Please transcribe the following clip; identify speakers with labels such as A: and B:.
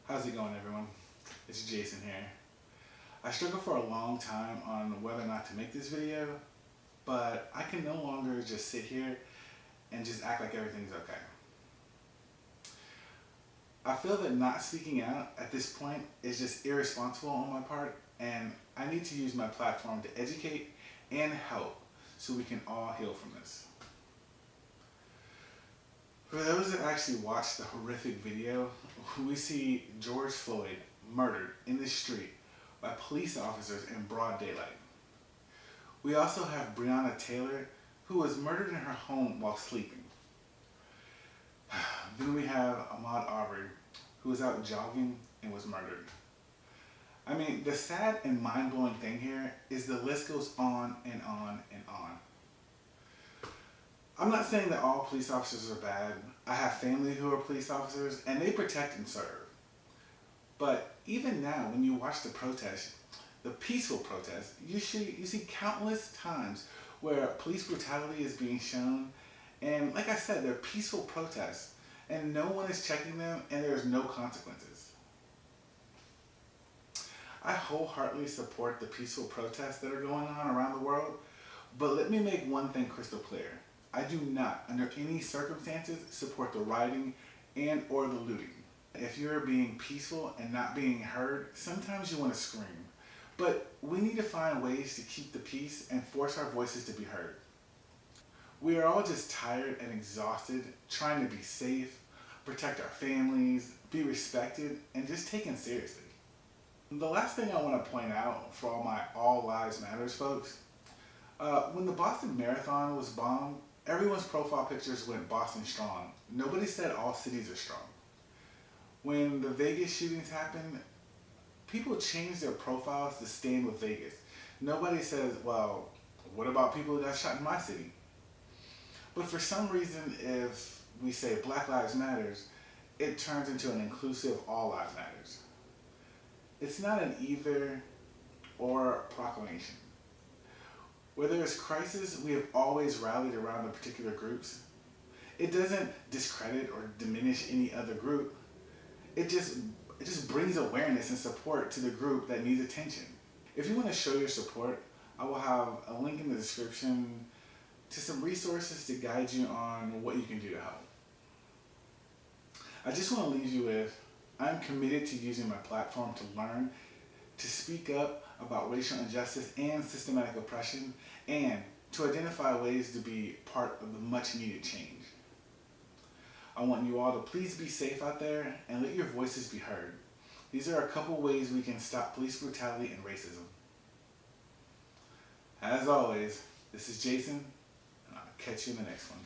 A: How's it going, everyone? It's Jason here. I struggled for a long time on whether or not to make this video, but I can no longer just sit here and just act like everything's okay. I feel that not speaking out at this point is just irresponsible on my part, and I need to use my platform to educate and help so we can all heal from this. For those that actually watched the horrific video, we see George Floyd murdered in the street by police officers in broad daylight. We also have Breonna Taylor, who was murdered in her home while sleeping. Then we have Ahmaud Arbery, who was out jogging and was murdered. I mean, the sad and mind-blowing thing here is the list goes on and on and on. I'm not saying that all police officers are bad. I have family who are police officers and they protect and serve. But even now, when you watch the protest, the peaceful protest, you see countless times where police brutality is being shown. And like I said, they're peaceful protests and no one is checking them and there's no consequences. I wholeheartedly support the peaceful protests that are going on around the world, but let me make one thing crystal clear. I do not, under any circumstances, support the rioting and or the looting. If you're being peaceful and not being heard, sometimes you want to scream. But we need to find ways to keep the peace and force our voices to be heard. We are all just tired and exhausted, trying to be safe, protect our families, be respected, and just taken seriously. The last thing I want to point out for all my All Lives Matters folks, when the Boston Marathon was bombed, everyone's profile pictures went Boston strong. Nobody said all cities are strong. When the Vegas shootings happened, people changed their profiles to stand with Vegas. Nobody says, well, what about people who got shot in my city? But for some reason, if we say Black Lives Matters, it turns into an inclusive All Lives Matters. It's not an either or proclamation. Where there is crisis, we have always rallied around the particular groups. It doesn't discredit or diminish any other group. It just brings awareness and support to the group that needs attention. If you want to show your support, I will have a link in the description to some resources to guide you on what you can do to help. I just want to leave you with, I'm committed to using my platform to learn, to speak up about racial injustice and systematic oppression, and to identify ways to be part of the much needed change. I want you all to please be safe out there and let your voices be heard. These are a couple ways we can stop police brutality and racism. As always, this is Jason, and I'll catch you in the next one.